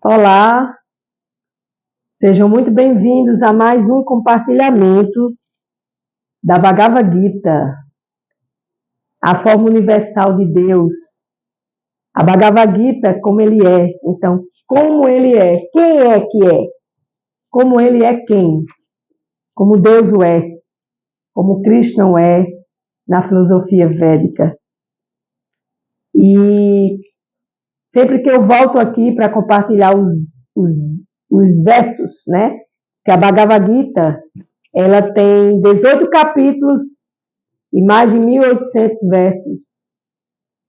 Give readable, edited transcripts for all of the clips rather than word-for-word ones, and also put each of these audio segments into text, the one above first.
Olá, sejam muito bem-vindos a mais um compartilhamento da Bhagavad Gita, a forma universal de Deus. A Bhagavad Gita, como ele é. Então, como ele é? Quem é que é? Como ele é quem? Como Deus o é? Como Krishna o é na filosofia védica. E sempre que eu volto aqui para compartilhar os versos, né? Que a Bhagavad Gita, ela tem 18 capítulos e mais de 1.800 versos.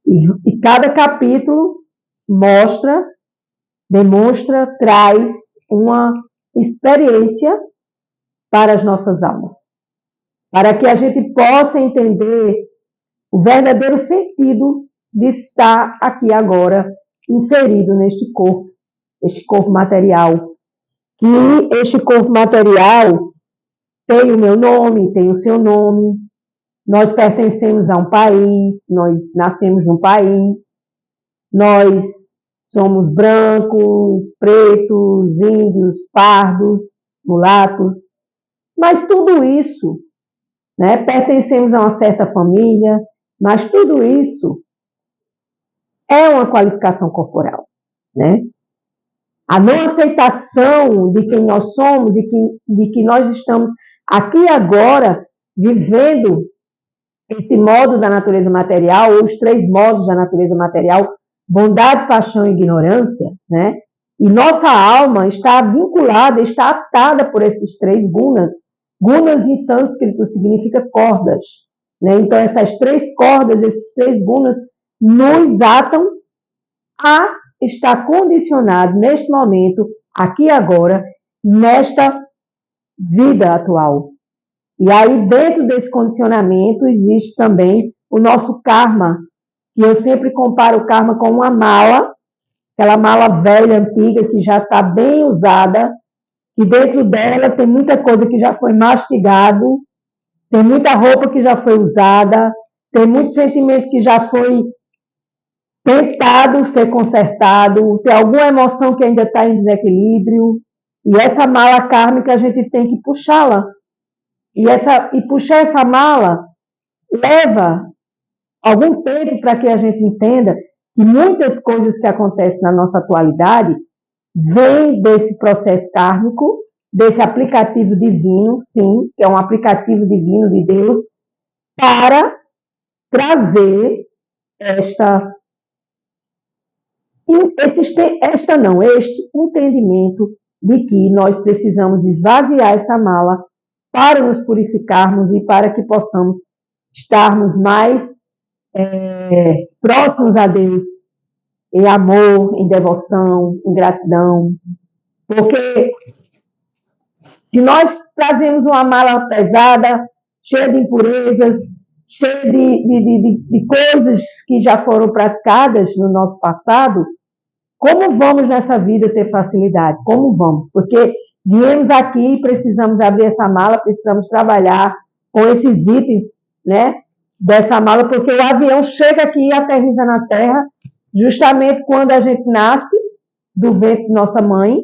E cada capítulo demonstra, traz uma experiência para as nossas almas. Para que a gente possa entender o verdadeiro sentido de estar aqui agora, inserido neste corpo material. Que este corpo material tem o meu nome, tem o seu nome. Nós pertencemos a um país, nós nascemos num país, nós somos brancos, pretos, índios, pardos, mulatos, mas tudo isso, né, pertencemos a uma certa família, mas tudo isso é uma qualificação corporal, né? A não aceitação de quem nós somos e de que nós estamos aqui agora vivendo esse modo da natureza material, ou os 3 modos da natureza material, bondade, paixão e ignorância, né? E nossa alma está vinculada, está atada por esses 3 gunas. Gunas em sânscrito significa cordas, né? Então essas 3 cordas, esses 3 gunas, nos atam a estar condicionado neste momento, aqui agora, nesta vida atual. E aí, dentro desse condicionamento, existe também o nosso karma, que eu sempre comparo o karma com uma mala, aquela mala velha, antiga, que já está bem usada, e dentro dela tem muita coisa que já foi mastigado, tem muita roupa que já foi usada, tem muito sentimento que já foi tentado ser consertado, tem alguma emoção que ainda está em desequilíbrio, e essa mala kármica a gente tem que puxá-la. E puxar essa mala leva algum tempo para que a gente entenda que muitas coisas que acontecem na nossa atualidade vêm desse processo kármico, desse aplicativo divino, sim, que é um aplicativo divino de Deus, para trazer este entendimento de que nós precisamos esvaziar essa mala para nos purificarmos e para que possamos estarmos mais próximos a Deus, em amor, em devoção, em gratidão. Porque se nós trazemos uma mala pesada, cheia de impurezas, cheia de coisas que já foram praticadas no nosso passado, como vamos nessa vida ter facilidade? Como vamos? Porque viemos aqui e precisamos abrir essa mala, precisamos trabalhar com esses itens, né, dessa mala, porque o avião chega aqui e aterriza na Terra justamente quando a gente nasce do ventre de nossa mãe,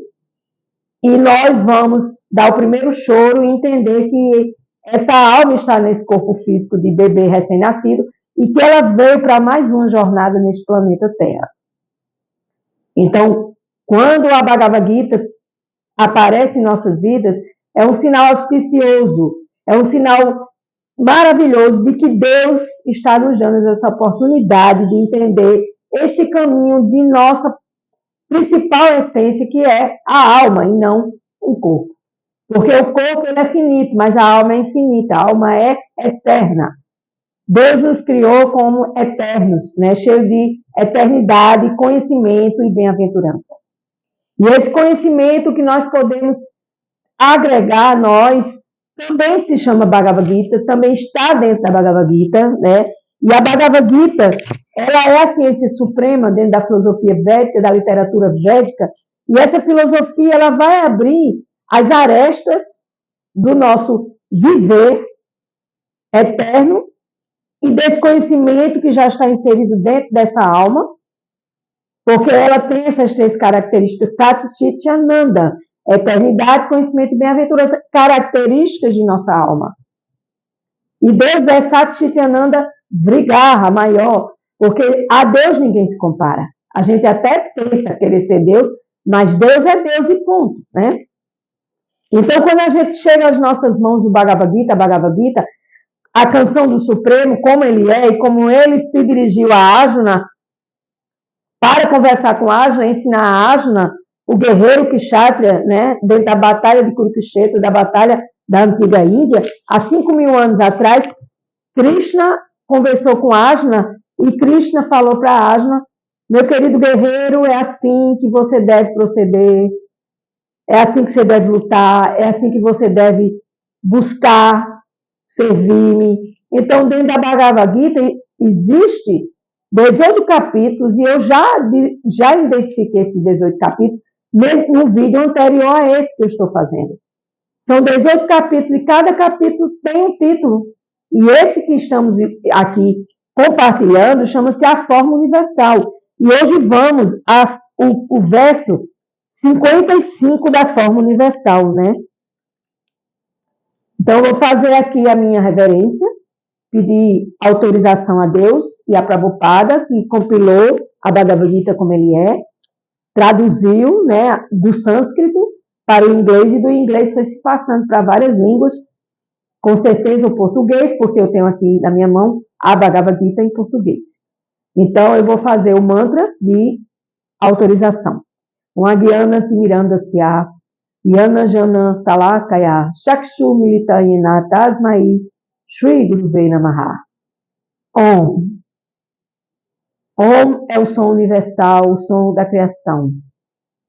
e nós vamos dar o primeiro choro e entender que essa alma está nesse corpo físico de bebê recém-nascido e que ela veio para mais uma jornada neste planeta Terra. Então, quando a Bhagavad Gita aparece em nossas vidas, é um sinal auspicioso, é um sinal maravilhoso de que Deus está nos dando essa oportunidade de entender este caminho de nossa principal essência, que é a alma e não o corpo. Porque o corpo ele é finito, mas a alma é infinita, a alma é eterna. Deus nos criou como eternos, né? Cheio de eternidade, conhecimento e bem-aventurança. E esse conhecimento que nós podemos agregar a nós também se chama Bhagavad Gita, também está dentro da Bhagavad Gita, né? E a Bhagavad Gita, ela é a ciência suprema dentro da filosofia védica, da literatura védica, e essa filosofia ela vai abrir as arestas do nosso viver eterno e desse conhecimento que já está inserido dentro dessa alma, Porque ela tem essas 3 características, Sat Chit Ananda, eternidade, conhecimento e bem-aventurança, características de nossa alma. E Deus é Sat Chit Ananda Vrigarra, maior, porque a Deus ninguém se compara. A gente até tenta querer ser Deus, mas Deus é Deus e ponto, né? Então, quando a gente chega às nossas mãos do Bhagavad Gita, a canção do Supremo, como ele é e como ele se dirigiu a Arjuna, para conversar com Arjuna, ensinar a Arjuna, o guerreiro Kshatriya, né, dentro da batalha de Kurukshetra, da batalha da antiga Índia, há 5.000 anos atrás, Krishna conversou com Arjuna e Krishna falou para Arjuna: meu querido guerreiro, é assim que você deve proceder, é assim que você deve lutar, é assim que você deve buscar servir-me. Então, dentro da Bhagavad Gita, existe 18 capítulos, e eu já identifiquei esses 18 capítulos no vídeo anterior a esse que eu estou fazendo. São 18 capítulos, e cada capítulo tem um título. E esse que estamos aqui compartilhando chama-se A Forma Universal. E hoje vamos ao verso 55 da Forma Universal, né? Então, eu vou fazer aqui a minha reverência, pedir autorização a Deus e a Prabhupada, que compilou a Bhagavad Gita como ele é, traduziu, né, do sânscrito para o inglês, e do inglês foi se passando para várias línguas, com certeza o português, porque eu tenho aqui na minha mão a Bhagavad Gita em português. Então, eu vou fazer o mantra de autorização. Agyana Timirandasya Yana Jana Salakaya Shakshu Militayina Tasmai Shri Guruve Namaha. Om. Om é o som universal, o som da criação.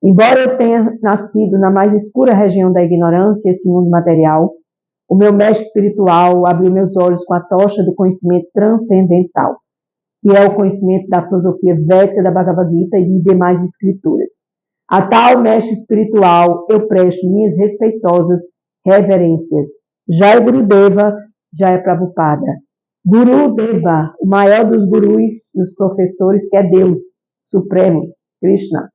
Embora eu tenha nascido na mais escura região da ignorância, esse mundo material, o meu mestre espiritual abriu meus olhos com a tocha do conhecimento transcendental, que é o conhecimento da filosofia védica da Bhagavad Gita e de demais escrituras. A tal mestre espiritual eu presto minhas respeitosas reverências. Jai Gurudeva, Jai Prabhupada. Gurudeva, o maior dos gurus, dos professores, que é Deus Supremo, Krishna.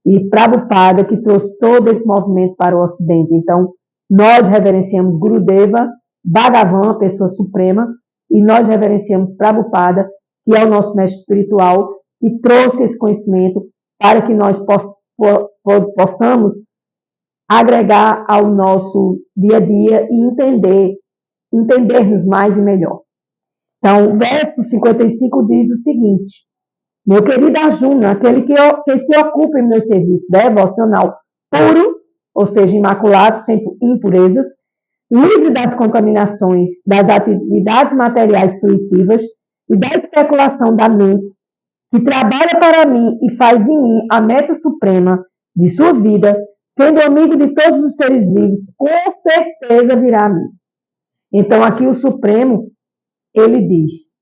E Prabhupada, que trouxe todo esse movimento para o Ocidente. Então, nós reverenciamos Gurudeva, Bhagavan, a pessoa suprema, e nós reverenciamos Prabhupada, que é o nosso mestre espiritual, que trouxe esse conhecimento para que nós possamos agregar ao nosso dia a dia e entender-nos mais e melhor. Então, o verso 55 diz o seguinte: meu querido Arjuna, aquele que se ocupa em meu serviço devocional puro, ou seja, imaculado, sem impurezas, livre das contaminações das atividades materiais fruitivas e da especulação da mente, que trabalha para mim e faz de mim a meta suprema de sua vida, sendo amigo de todos os seres vivos, com certeza virá a mim. Então, aqui o Supremo, ele diz: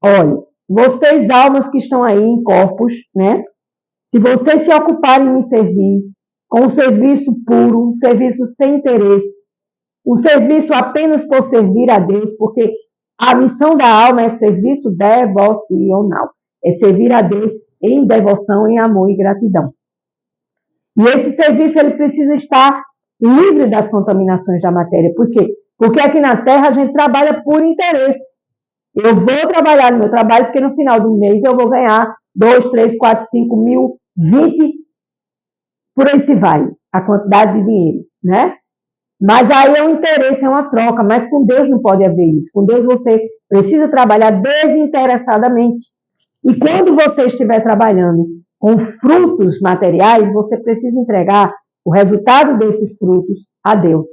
olha, vocês almas que estão aí em corpos, né? Se vocês se ocuparem em me servir, com um serviço puro, um serviço sem interesse, um serviço apenas por servir a Deus, porque a missão da alma é serviço devocional, é servir a Deus em devoção, em amor e gratidão. E esse serviço ele precisa estar livre das contaminações da matéria. Por quê? Porque aqui na Terra a gente trabalha por interesse. Eu vou trabalhar no meu trabalho porque no final do mês eu vou ganhar 2, 3, 4, 5 mil, 20, por aí se vai, a quantidade de dinheiro, né? Mas aí é um interesse, é uma troca, mas com Deus não pode haver isso. Com Deus você precisa trabalhar desinteressadamente. E quando você estiver trabalhando com frutos materiais, você precisa entregar o resultado desses frutos a Deus.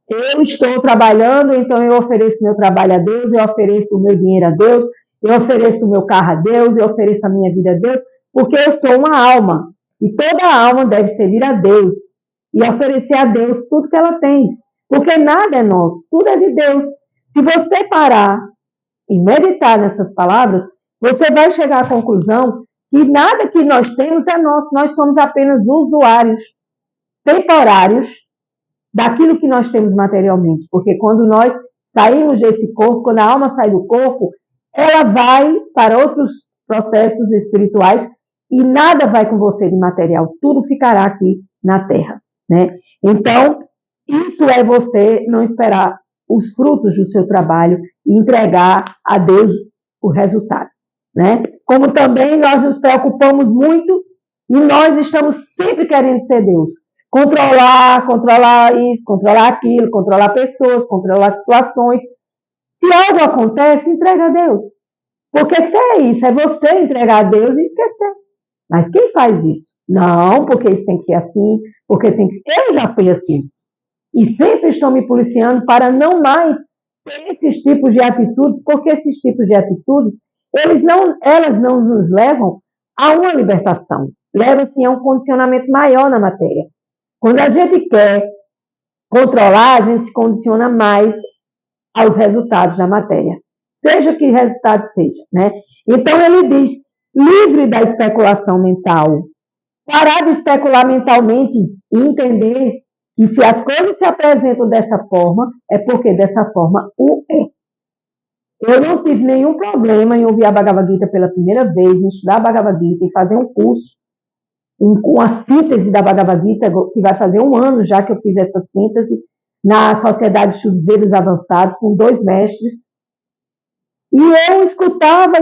Eu estou trabalhando, então eu ofereço meu trabalho a Deus, eu ofereço o meu dinheiro a Deus, eu ofereço o meu carro a Deus, eu ofereço a minha vida a Deus, porque eu sou uma alma. E toda alma deve servir a Deus e oferecer a Deus tudo que ela tem. Porque nada é nosso, tudo é de Deus. Se você parar e meditar nessas palavras, você vai chegar à conclusão que nada que nós temos é nosso, nós somos apenas usuários temporários daquilo que nós temos materialmente, porque quando nós saímos desse corpo, quando a alma sai do corpo, ela vai para outros processos espirituais, e nada vai com você de material, tudo ficará aqui na terra, né? Então, isso é você não esperar os frutos do seu trabalho e entregar a Deus o resultado, né? Como também nós nos preocupamos muito e nós estamos sempre querendo ser Deus. Controlar isso, controlar aquilo, controlar pessoas, controlar situações. Se algo acontece, entrega a Deus. Porque fé é isso, é você entregar a Deus e esquecer. Mas quem faz isso? Não, porque isso tem que ser assim, porque tem que... Eu já fui assim. E sempre estou me policiando para não mais ter esses tipos de atitudes, porque esses tipos de atitudes, elas não nos levam a uma libertação. Leva-se a um condicionamento maior na matéria. Quando a gente quer controlar, a gente se condiciona mais aos resultados da matéria. Seja que resultado seja, né? Então ele diz, livre da especulação mental. Parar de especular mentalmente e entender que se as coisas se apresentam dessa forma, é porque dessa forma o é. Eu não tive nenhum problema em ouvir a Bhagavad Gita pela primeira vez, em estudar a Bhagavad Gita e fazer um curso, uma síntese da Bhagavad Gita, que vai fazer 1 ano já que eu fiz essa síntese, na Sociedade de Estudos Vedas Avançados, com 2 mestres. E eu escutava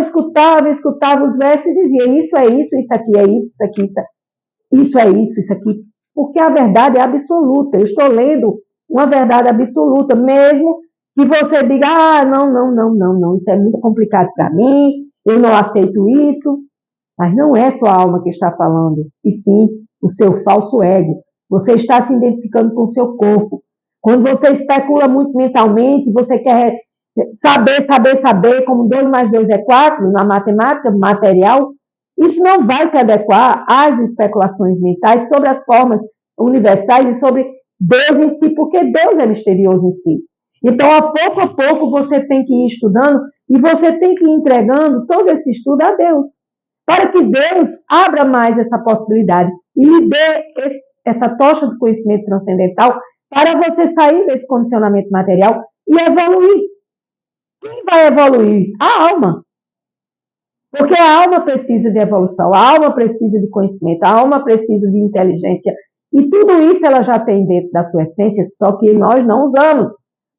os versos e dizia, isso é isso, isso aqui é isso, isso aqui, isso é isso, isso aqui. Porque a verdade é absoluta. Eu estou lendo uma verdade absoluta, mesmo que você diga, não, isso é muito complicado para mim, eu não aceito isso. Mas não é sua alma que está falando, e sim o seu falso ego. Você está se identificando com o seu corpo. Quando você especula muito mentalmente, você quer saber, como 2 mais 2 é 4, na matemática material, isso não vai se adequar às especulações mentais sobre as formas universais e sobre Deus em si, porque Deus é misterioso em si. Então, a pouco, você tem que ir estudando e você tem que ir entregando todo esse estudo a Deus, para que Deus abra mais essa possibilidade e lhe dê essa tocha do conhecimento transcendental para você sair desse condicionamento material e evoluir. Quem vai evoluir? A alma. Porque a alma precisa de evolução, a alma precisa de conhecimento, a alma precisa de inteligência. E tudo isso ela já tem dentro da sua essência, só que nós não usamos.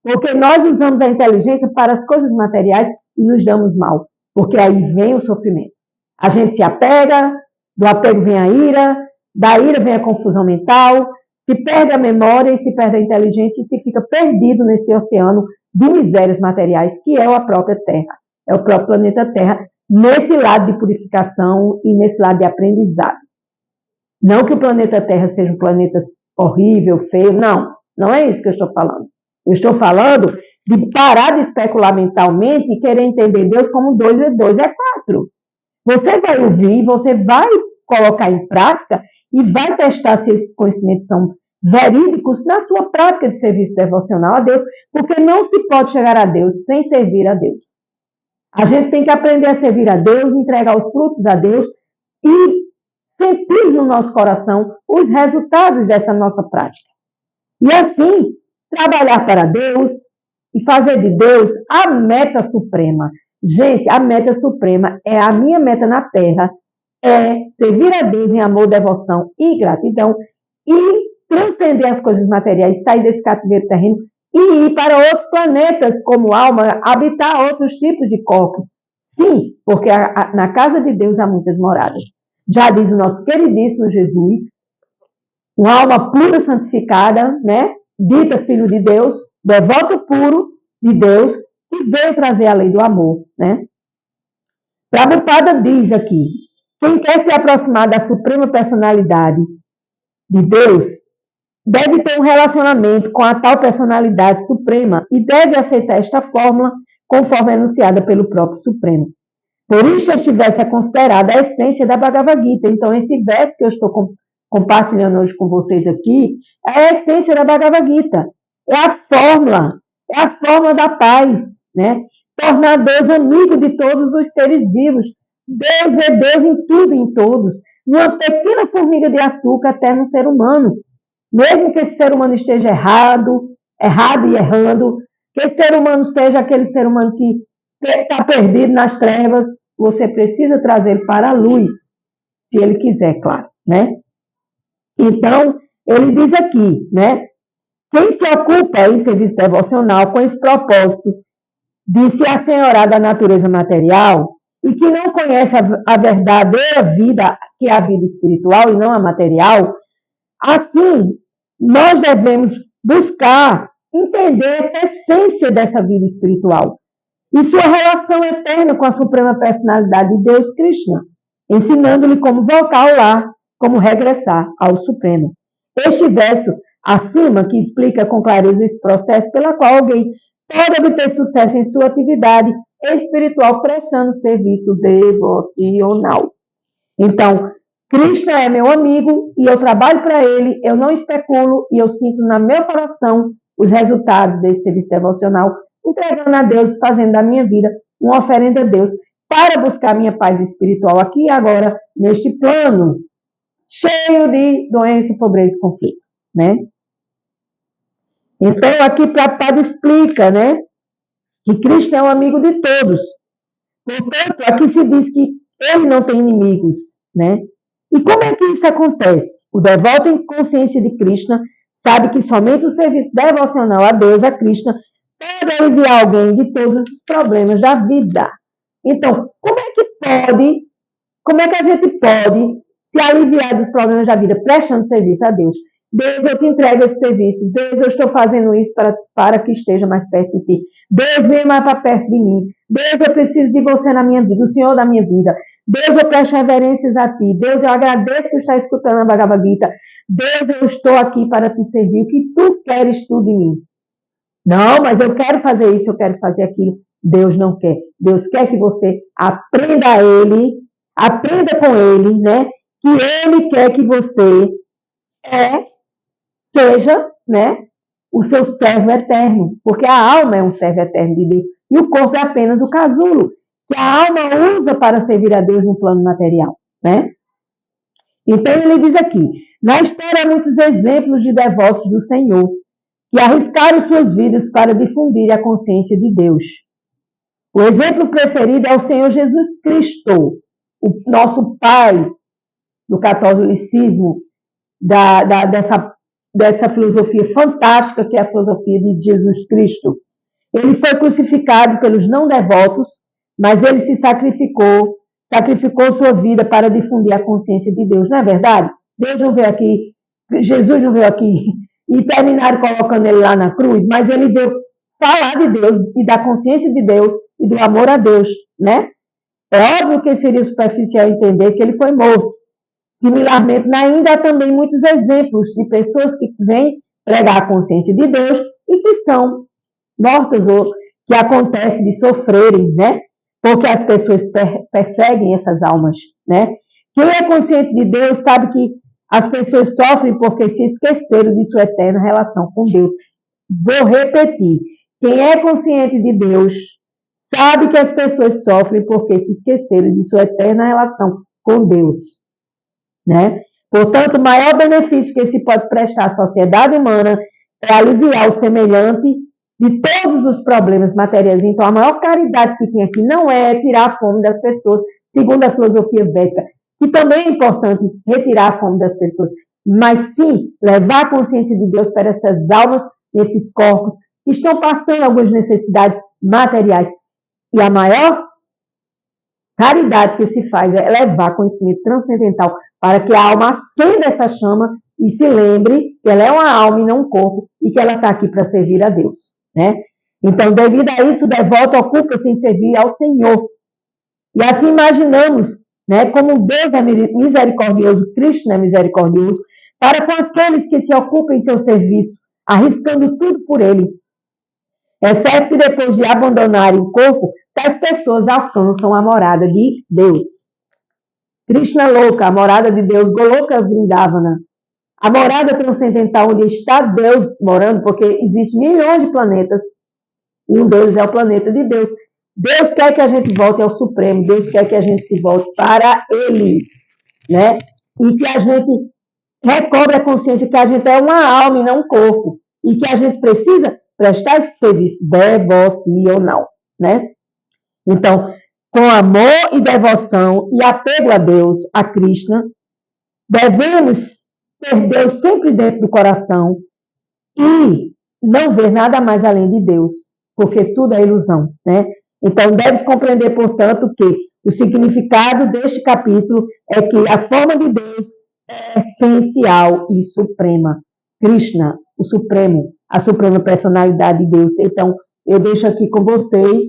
Porque nós usamos a inteligência para as coisas materiais e nos damos mal. Porque aí vem o sofrimento. A gente se apega, do apego vem a ira, da ira vem a confusão mental, se perde a memória e se perde a inteligência e se fica perdido nesse oceano de misérias materiais, que é a própria Terra, é o próprio planeta Terra, nesse lado de purificação e nesse lado de aprendizado. Não que o planeta Terra seja um planeta horrível, feio, não é isso que eu estou falando. Eu estou falando de parar de especular mentalmente e querer entender Deus como 2 é 2 é 4. Você vai ouvir, você vai colocar em prática e vai testar se esses conhecimentos são verídicos na sua prática de serviço devocional a Deus, porque não se pode chegar a Deus sem servir a Deus. A gente tem que aprender a servir a Deus, entregar os frutos a Deus e sentir no nosso coração os resultados dessa nossa prática. E assim, trabalhar para Deus e fazer de Deus a meta suprema. Gente, a meta suprema é a minha meta na Terra, é servir a Deus em amor, devoção e gratidão e transcender as coisas materiais, sair desse cativeiro terreno e ir para outros planetas como alma, habitar outros tipos de corpos. Sim, porque na casa de Deus há muitas moradas. Já diz o nosso queridíssimo Jesus, uma alma pura, santificada, né? Dita filho de Deus, devoto puro de Deus, que veio trazer a lei do amor, né? Prabhupada diz aqui, quem quer se aproximar da suprema personalidade de Deus, deve ter um relacionamento com a tal personalidade suprema e deve aceitar esta fórmula conforme anunciada pelo próprio Supremo. Por isso, estivesse considerada a essência da Bhagavad Gita. Então, esse verso que eu estou compartilhando hoje com vocês aqui é a essência da Bhagavad Gita. É a fórmula da paz, né? Tornar Deus amigo de todos os seres vivos. Deus é Deus em tudo e em todos. Uma pequena formiga de açúcar até no ser humano. Mesmo que esse ser humano esteja errado e errando, que esse ser humano seja aquele ser humano que está perdido nas trevas, você precisa trazer para a luz. se ele quiser, claro, né? Então, ele diz aqui, né? Quem se ocupa em serviço devocional com esse propósito de se assenhorar da natureza material e que não conhece a verdadeira vida, que é a vida espiritual e não a material, assim, nós devemos buscar entender essa essência dessa vida espiritual e sua relação eterna com a suprema personalidade de Deus, Krishna, ensinando-lhe como voltar ao lar, como regressar ao Supremo. Este verso acima, que explica com clareza esse processo pela qual alguém pode obter sucesso em sua atividade espiritual prestando serviço devocional. Então, Krishna é meu amigo e eu trabalho para ele, eu não especulo e eu sinto no meu coração os resultados desse serviço devocional, entregando a Deus, fazendo da minha vida uma oferenda a Deus para buscar minha paz espiritual aqui e agora, neste plano cheio de doença, pobreza e conflito, né? Então, aqui Prabhupada explica, né, que Krishna é um amigo de todos. Portanto, aqui se diz que ele não tem inimigos, né? E como é que isso acontece? O devoto em consciência de Krishna sabe que somente o serviço devocional a Deus, a Krishna, pode aliviar alguém de todos os problemas da vida. Então, como é que a gente pode se aliviar dos problemas da vida prestando serviço a Deus? Deus, eu te entrego esse serviço. Deus, eu estou fazendo isso para que esteja mais perto de ti. Deus, venha mais para perto de mim. Deus, eu preciso de você na minha vida, o Senhor da minha vida. Deus, eu presto reverências a ti. Deus, eu agradeço por estar escutando a Bhagavad Gita. Deus, eu estou aqui para te servir. O que tu queres tudo em mim? Não, mas eu quero fazer isso, eu quero fazer aquilo. Deus não quer. Deus quer que você aprenda a Ele, aprenda com Ele, né? Que Ele quer que você seja, né, o seu servo eterno, porque a alma é um servo eterno de Deus e o corpo é apenas o casulo que a alma usa para servir a Deus no plano material, né? Então ele diz aqui, na história há muitos exemplos de devotos do Senhor que arriscaram suas vidas para difundir a consciência de Deus. O exemplo preferido é o Senhor Jesus Cristo, o nosso Pai do catolicismo, dessa filosofia fantástica que é a filosofia de Jesus Cristo. Ele foi crucificado pelos não devotos, mas ele se sacrificou sua vida para difundir a consciência de Deus, não é verdade? Deus não veio aqui, Jesus não veio aqui e terminaram colocando ele lá na cruz, mas ele veio falar de Deus e da consciência de Deus e do amor a Deus, né? É óbvio que seria superficial entender que ele foi morto. Similarmente, ainda há também muitos exemplos de pessoas que vêm pregar a consciência de Deus e que são mortas ou que acontece de sofrerem, né? Porque as pessoas perseguem essas almas, né? Quem é consciente de Deus sabe que as pessoas sofrem porque se esqueceram de sua eterna relação com Deus. Vou repetir. Quem é consciente de Deus sabe que as pessoas sofrem porque se esqueceram de sua eterna relação com Deus, né? Portanto, o maior benefício que se pode prestar à sociedade humana é aliviar o semelhante de todos os problemas materiais. Então, a maior caridade que tem aqui não é tirar a fome das pessoas, segundo a filosofia védica, que também é importante retirar a fome das pessoas, mas sim levar a consciência de Deus para essas almas, nesses corpos, que estão passando algumas necessidades materiais. E a maior caridade que se faz é levar conhecimento transcendental para que a alma acenda essa chama e se lembre que ela é uma alma e não um corpo e que ela está aqui para servir a Deus, né? Então, devido a isso, o devoto ocupa-se em servir ao Senhor. E assim imaginamos, né, como Deus é misericordioso, Krishna é misericordioso, para com aqueles que se ocupam em seu serviço, arriscando tudo por ele. Exceto que depois de abandonarem o corpo, tais pessoas alcançam a morada de Deus. Krishna Loka, a morada de Deus, Goloka Vrindavana, a morada transcendental onde está Deus morando, porque existem milhões de planetas, e um deles é o planeta de Deus. Deus quer que a gente volte ao Supremo, Deus quer que a gente se volte para Ele, né? E que a gente recobre a consciência que a gente é uma alma e não um corpo, e que a gente precisa prestar esse serviço devocional, né? Então, com amor e devoção e apego a Deus, a Krishna, devemos ter Deus sempre dentro do coração e não ver nada mais além de Deus, porque tudo é ilusão, né? Então, deves compreender, portanto, que o significado deste capítulo é que a forma de Deus é essencial e suprema. Krishna, o Supremo, a suprema personalidade de Deus. Então, eu deixo aqui com vocês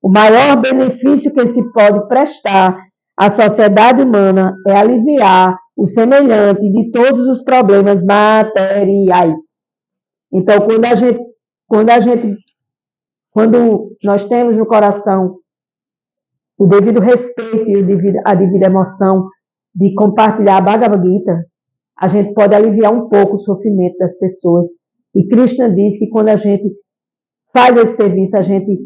o maior benefício que se pode prestar à sociedade humana é aliviar o semelhante de todos os problemas materiais. Então, quando nós temos no coração o devido respeito e a devida emoção de compartilhar a Bhagavad Gita, a gente pode aliviar um pouco o sofrimento das pessoas. E Krishna diz que quando a gente faz esse serviço, a gente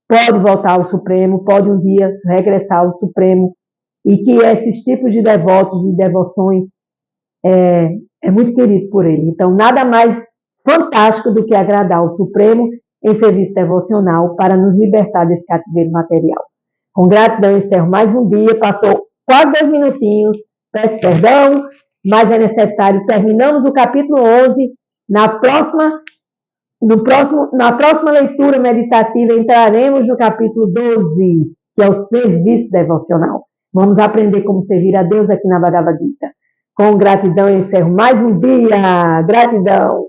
pode voltar ao Supremo, pode um dia regressar ao Supremo, e que esses tipos de devotos e devoções é muito querido por ele. Então, nada mais fantástico do que agradar ao Supremo em serviço devocional para nos libertar desse cativeiro material. Com gratidão, encerro mais um dia, passou quase 2 minutinhos, peço perdão, mas é necessário. Terminamos o capítulo 11, na próxima leitura meditativa entraremos no capítulo 12, que é o serviço devocional. Vamos aprender como servir a Deus aqui na Bhagavad Gita. Com gratidão, encerro mais um dia. Gratidão.